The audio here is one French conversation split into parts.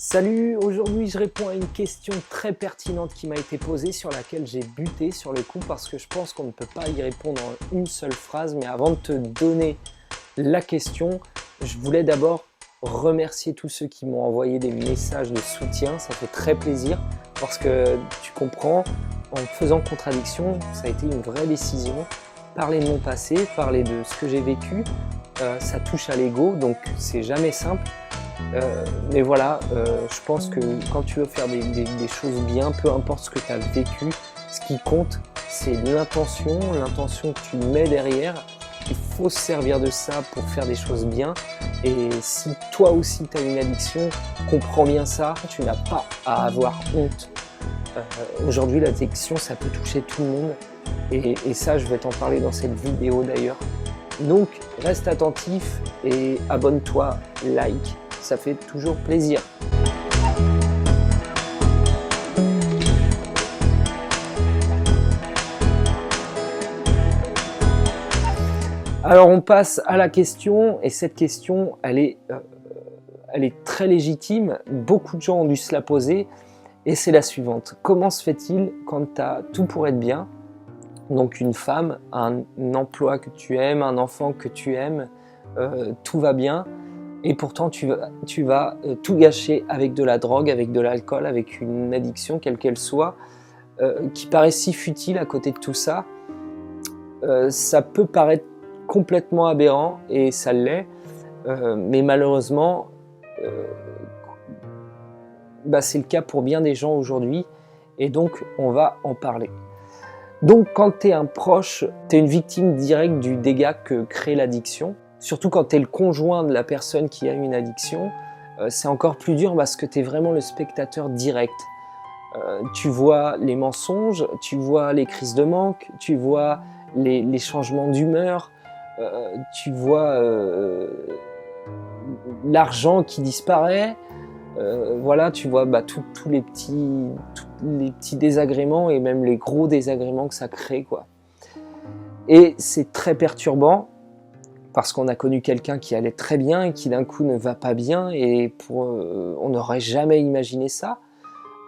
Salut, aujourd'hui je réponds à une question très pertinente qui m'a été posée, sur laquelle j'ai buté sur le coup parce que je pense qu'on ne peut pas y répondre en une seule phrase. Mais avant de te donner la question, je voulais d'abord remercier tous ceux qui m'ont envoyé des messages de soutien. Ça fait très plaisir parce que tu comprends, en faisant contradiction, ça a été une vraie décision. Parler de mon passé, parler de ce que j'ai vécu, ça touche à l'ego, donc c'est jamais simple. Mais voilà, je pense que quand tu veux faire des choses bien, peu importe ce que tu as vécu, ce qui compte, c'est l'intention que tu mets derrière. Il faut se servir de ça pour faire des choses bien. Et si toi aussi tu as une addiction, comprends bien ça, tu n'as pas à avoir honte. Aujourd'hui, l'addiction, ça peut toucher tout le monde. Et ça, je vais t'en parler dans cette vidéo d'ailleurs. Donc, reste attentif et abonne-toi, like. Ça fait toujours plaisir. Alors on passe à la question, et cette question elle est très légitime. Beaucoup de gens ont dû se la poser, et c'est la suivante: comment se fait-il quand tu as tout pour être bien, donc une femme, un emploi que tu aimes, un enfant que tu aimes, tout va bien, et pourtant tu vas tout gâcher avec de la drogue, avec de l'alcool, avec une addiction quelle qu'elle soit, qui paraît si futile à côté de tout ça. Ça peut paraître complètement aberrant, et ça l'est, mais malheureusement c'est le cas pour bien des gens aujourd'hui, et donc on va en parler. Donc quand tu es un proche, tu es une victime directe du dégât que crée l'addiction. Surtout quand tu es le conjoint de la personne qui a une addiction, c'est encore plus dur parce que tu es vraiment le spectateur direct. Tu vois les mensonges, tu vois les crises de manque, tu vois les changements d'humeur, tu vois l'argent qui disparaît, voilà, tu vois tous les petits désagréments, et même les gros désagréments que ça crée, quoi. Et c'est très perturbant, parce qu'on a connu quelqu'un qui allait très bien et qui d'un coup ne va pas bien, et on n'aurait jamais imaginé ça.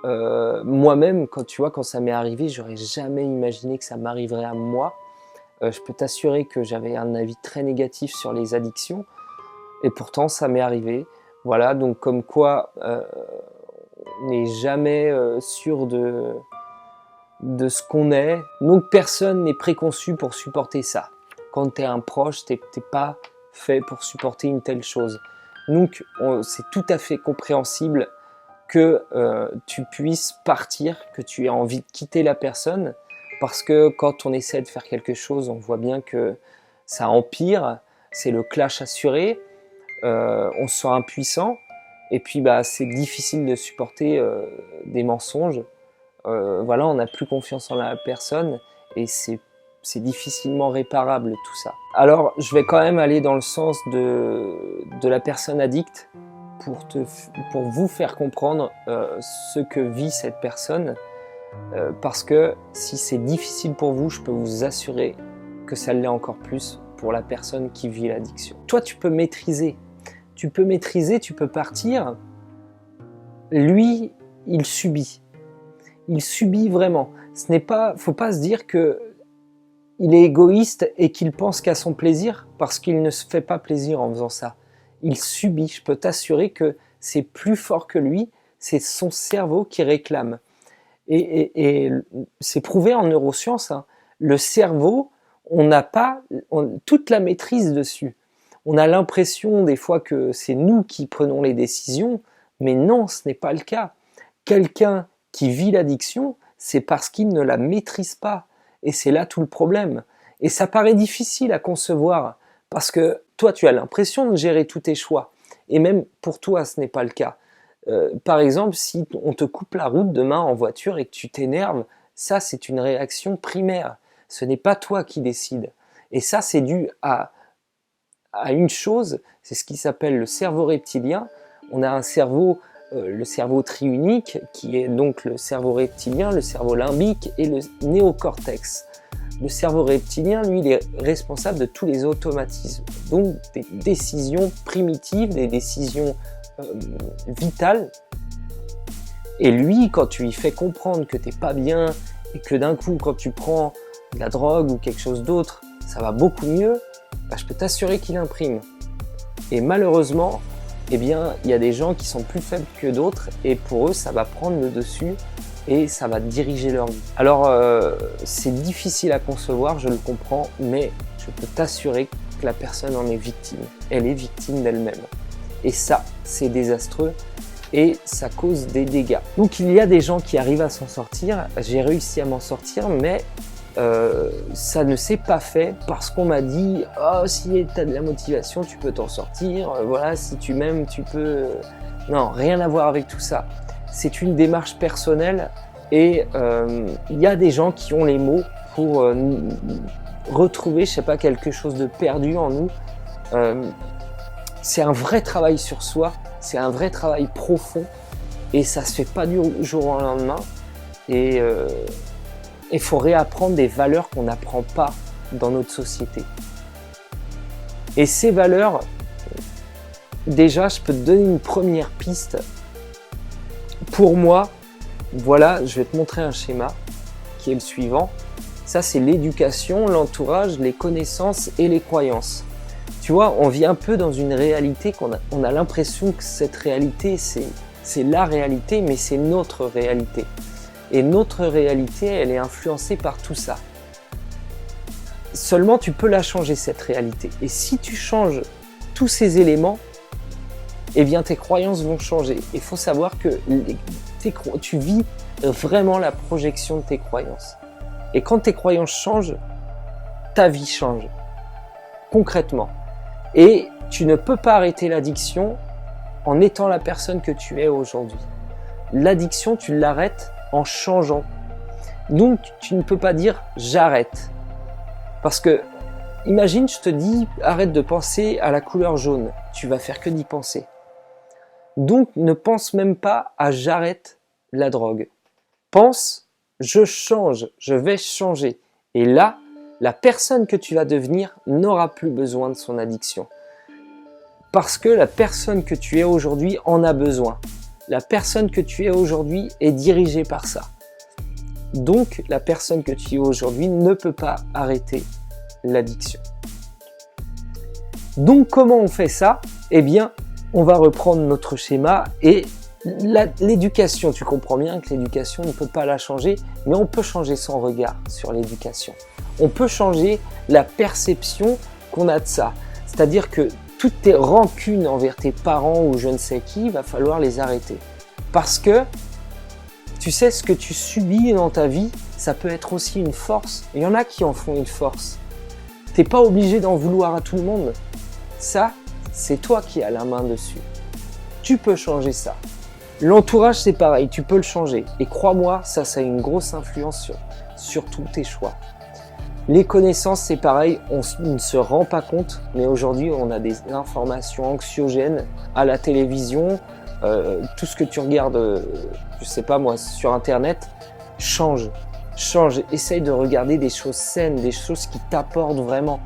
Moi-même, quand ça m'est arrivé, j'aurais jamais imaginé que ça m'arriverait à moi. Je peux t'assurer que j'avais un avis très négatif sur les addictions, et pourtant ça m'est arrivé. Voilà, donc comme quoi on n'est jamais sûr de ce qu'on est. Donc personne n'est préconçu pour supporter ça. Quand tu es un proche, tu n'es pas fait pour supporter une telle chose. Donc c'est tout à fait compréhensible que tu puisses partir, que tu aies envie de quitter la personne, parce que quand on essaie de faire quelque chose, on voit bien que ça empire, c'est le clash assuré, on se sent impuissant, et puis c'est difficile de supporter des mensonges. Voilà, on n'a plus confiance en la personne, et c'est difficilement réparable tout ça. Alors je vais quand même aller dans le sens de la personne addicte pour vous faire comprendre ce que vit cette personne, parce que si c'est difficile pour vous, je peux vous assurer que ça l'est encore plus pour la personne qui vit l'addiction. Toi, tu peux maîtriser, tu peux partir. Lui, il subit vraiment. Faut pas se dire que il est égoïste et qu'il pense qu'à son plaisir, parce qu'il ne se fait pas plaisir en faisant ça. Il subit. Je peux t'assurer que c'est plus fort que lui, c'est son cerveau qui réclame. Et c'est prouvé en neurosciences, hein. Le cerveau, on n'a pas toute la maîtrise dessus. On a l'impression des fois que c'est nous qui prenons les décisions, mais non, ce n'est pas le cas. Quelqu'un qui vit l'addiction, c'est parce qu'il ne la maîtrise pas. Et c'est là tout le problème. Et ça paraît difficile à concevoir, parce que toi, tu as l'impression de gérer tous tes choix. Et même pour toi, ce n'est pas le cas. Par exemple, si on te coupe la route demain en voiture et que tu t'énerves, ça, c'est une réaction primaire. Ce n'est pas toi qui décides. Et ça, c'est dû à une chose, c'est ce qui s'appelle le cerveau reptilien. On a un cerveau, le cerveau triunique, qui est donc le cerveau reptilien, le cerveau limbique et le néocortex. Le cerveau reptilien, lui, il est responsable de tous les automatismes, donc des décisions primitives, des décisions vitales, Et lui, quand tu lui fais comprendre que t'es pas bien et que d'un coup, quand tu prends de la drogue ou quelque chose d'autre, ça va beaucoup mieux, bah, je peux t'assurer qu'il imprime. Et malheureusement, eh bien, il y a des gens qui sont plus faibles que d'autres et pour eux, ça va prendre le dessus et ça va diriger leur vie. Alors, c'est difficile à concevoir, je le comprends, mais je peux t'assurer que la personne en est victime. Elle est victime d'elle-même. Et ça, c'est désastreux et ça cause des dégâts. Donc, il y a des gens qui arrivent à s'en sortir. J'ai réussi à m'en sortir, mais ça ne s'est pas fait parce qu'on m'a dit « Oh, si tu as de la motivation, tu peux t'en sortir. Voilà, si tu m'aimes, tu peux... » Non, rien à voir avec tout ça. C'est une démarche personnelle et il y a des gens qui ont les mots pour retrouver, je sais pas, quelque chose de perdu en nous. C'est un vrai travail sur soi, c'est un vrai travail profond et ça se fait pas du jour au lendemain. Et il faut réapprendre des valeurs qu'on n'apprend pas dans notre société. Et ces valeurs, déjà, je peux te donner une première piste. Pour moi, voilà, je vais te montrer un schéma qui est le suivant. Ça, c'est l'éducation, l'entourage, les connaissances et les croyances. Tu vois, on vit un peu dans une réalité on a l'impression que cette réalité, c'est la réalité, mais c'est notre réalité. Et notre réalité, elle est influencée par tout ça. Seulement, tu peux la changer, cette réalité. Et si tu changes tous ces éléments, eh bien, tes croyances vont changer. Il faut savoir que tu vis vraiment la projection de tes croyances. Et quand tes croyances changent, ta vie change. Concrètement. Et tu ne peux pas arrêter l'addiction en étant la personne que tu es aujourd'hui. L'addiction, tu l'arrêtes en changeant. Donc, tu ne peux pas dire « j'arrête ». Parce que, imagine, je te dis « arrête de penser à la couleur jaune ». Tu vas faire que d'y penser. Donc, ne pense même pas à « j'arrête la drogue ». Pense « je change, je vais changer ». Et là, la personne que tu vas devenir n'aura plus besoin de son addiction. Parce que la personne que tu es aujourd'hui en a besoin. La personne que tu es aujourd'hui est dirigée par ça. Donc, la personne que tu es aujourd'hui ne peut pas arrêter l'addiction. Donc, comment on fait ça? Eh bien, on va reprendre notre schéma et l'éducation. Tu comprends bien que l'éducation, on ne peut pas la changer, mais on peut changer son regard sur l'éducation. On peut changer la perception qu'on a de ça. C'est-à-dire que toutes tes rancunes envers tes parents ou je ne sais qui, il va falloir les arrêter. Parce que, tu sais, ce que tu subis dans ta vie, ça peut être aussi une force. Il y en a qui en font une force. Tu n'es pas obligé d'en vouloir à tout le monde. Ça, c'est toi qui as la main dessus. Tu peux changer ça. L'entourage, c'est pareil, tu peux le changer. Et crois-moi, ça a une grosse influence sur tous tes choix. Les connaissances, c'est pareil, on ne se rend pas compte, mais aujourd'hui, on a des informations anxiogènes à la télévision. Tout ce que tu regardes, je sais pas moi, sur Internet, change. Essaye de regarder des choses saines, des choses qui t'apportent vraiment.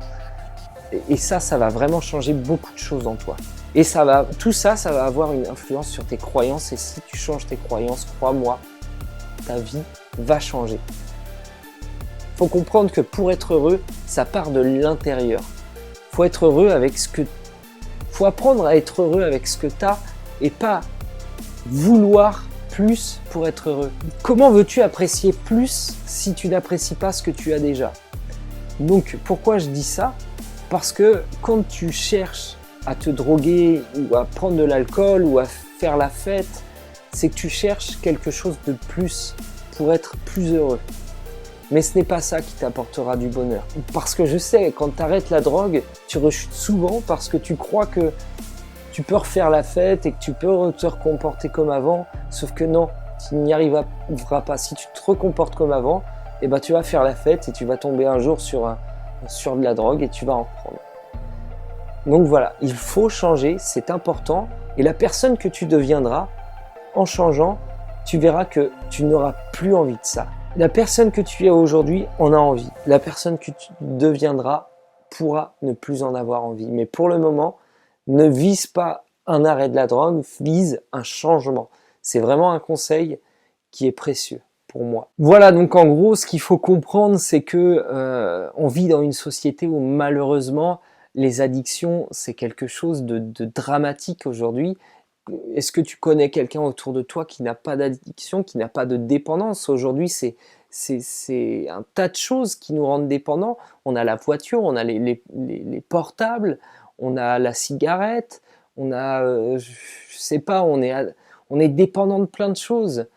Et ça va vraiment changer beaucoup de choses en toi. Et tout ça, ça va avoir une influence sur tes croyances. Et si tu changes tes croyances, crois-moi, ta vie va changer. Faut comprendre que pour être heureux, ça part de l'intérieur. Faut apprendre à être heureux avec ce que tu as et pas vouloir plus pour être heureux. Comment veux-tu apprécier plus si tu n'apprécies pas ce que tu as déjà? Donc, pourquoi je dis ça? Parce que quand tu cherches à te droguer ou à prendre de l'alcool ou à faire la fête, c'est que tu cherches quelque chose de plus pour être plus heureux. Mais ce n'est pas ça qui t'apportera du bonheur. Parce que je sais, quand tu arrêtes la drogue, tu rechutes souvent parce que tu crois que tu peux refaire la fête et que tu peux te recomporter comme avant. Sauf que non, tu n'y arriveras pas. Si tu te recomportes comme avant, eh ben, tu vas faire la fête et tu vas tomber un jour sur de la drogue et tu vas en prendre. Donc voilà, il faut changer, c'est important. Et la personne que tu deviendras, en changeant, tu verras que tu n'auras plus envie de ça. La personne que tu es aujourd'hui en a envie. La personne que tu deviendras pourra ne plus en avoir envie. Mais pour le moment, ne vise pas un arrêt de la drogue, vise un changement. C'est vraiment un conseil qui est précieux pour moi. Voilà, donc en gros, ce qu'il faut comprendre, c'est que on vit dans une société où malheureusement, les addictions, c'est quelque chose de dramatique aujourd'hui. Est-ce que tu connais quelqu'un autour de toi qui n'a pas d'addiction, qui n'a pas de dépendance? Aujourd'hui, c'est un tas de choses qui nous rendent dépendants. On a la voiture, on a les portables, on a la cigarette, on a, je sais pas, on est dépendant de plein de choses.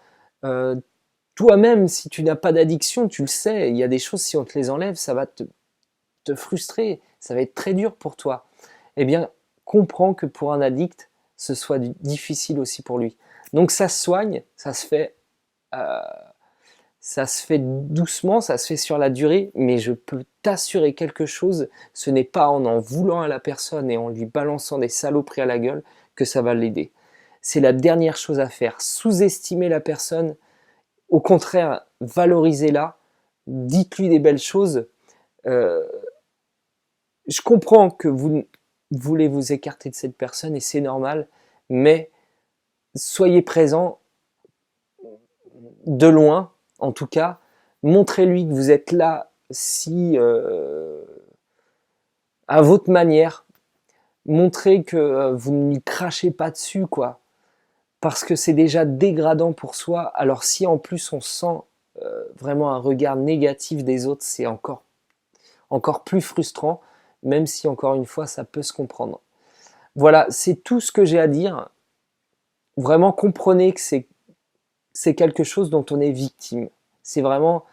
Toi-même, si tu n'as pas d'addiction, tu le sais, il y a des choses, si on te les enlève, ça va te frustrer, ça va être très dur pour toi. Eh bien, comprends que pour un addict, ce soit difficile aussi pour lui. Donc ça se soigne, ça se fait doucement, ça se fait sur la durée, mais je peux t'assurer quelque chose, ce n'est pas en voulant à la personne et en lui balançant des saloperies à la gueule que ça va l'aider. C'est la dernière chose à faire. Sous-estimer la personne, au contraire, valorisez-la, dites-lui des belles choses. Je comprends que vous voulez vous écarter de cette personne et c'est normal, mais soyez présent de loin, en tout cas. Montrez-lui que vous êtes là si à votre manière. Montrez que vous ne lui crachez pas dessus, quoi. Parce que c'est déjà dégradant pour soi. Alors si en plus on sent vraiment un regard négatif des autres, c'est encore plus frustrant, même si encore une fois ça peut se comprendre. Voilà, c'est tout ce que j'ai à dire. Vraiment comprenez que c'est quelque chose dont on est victime. C'est vraiment,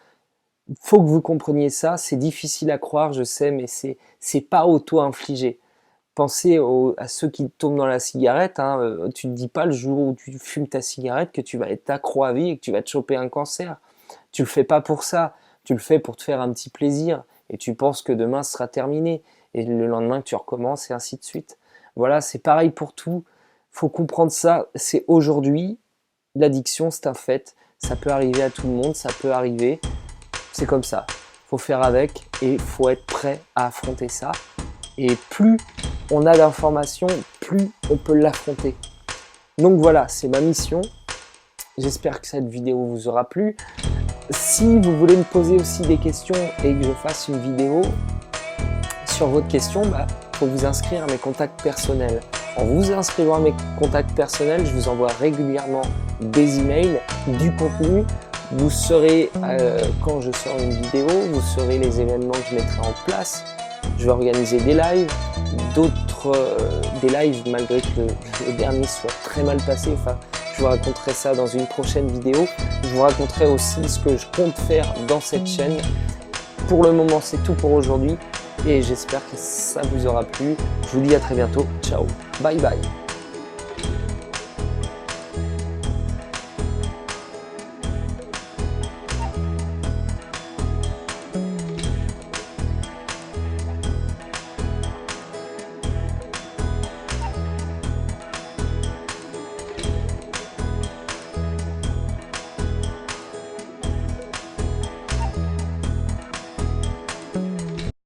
faut que vous compreniez ça, c'est difficile à croire, je sais, mais c'est pas auto-infligé. Pensez à ceux qui tombent dans la cigarette, hein, tu ne te dis pas le jour où tu fumes ta cigarette que tu vas être accro à vie et que tu vas te choper un cancer. Tu le fais pas pour ça, tu le fais pour te faire un petit plaisir et tu penses que demain ce sera terminé et le lendemain que tu recommences et ainsi de suite. Voilà, c'est pareil pour tout, faut comprendre ça, c'est aujourd'hui, l'addiction c'est un fait, ça peut arriver à tout le monde, ça peut arriver, c'est comme ça, faut faire avec et faut être prêt à affronter ça. Et plus on a d'informations, plus on peut l'affronter. Donc voilà, c'est ma mission. J'espère que cette vidéo vous aura plu. Si vous voulez me poser aussi des questions et que je fasse une vidéo sur votre question, faut vous inscrire à mes contacts personnels. En vous inscrivant à mes contacts personnels, je vous envoie régulièrement des emails, du contenu. Vous saurez quand je sors une vidéo, vous saurez les événements que je mettrai en place. Je vais organiser des lives, des lives malgré que le dernier soit très mal passé. Enfin, je vous raconterai ça dans une prochaine vidéo. Je vous raconterai aussi ce que je compte faire dans cette chaîne. Pour le moment, c'est tout pour aujourd'hui et j'espère que ça vous aura plu. Je vous dis à très bientôt. Ciao, bye bye.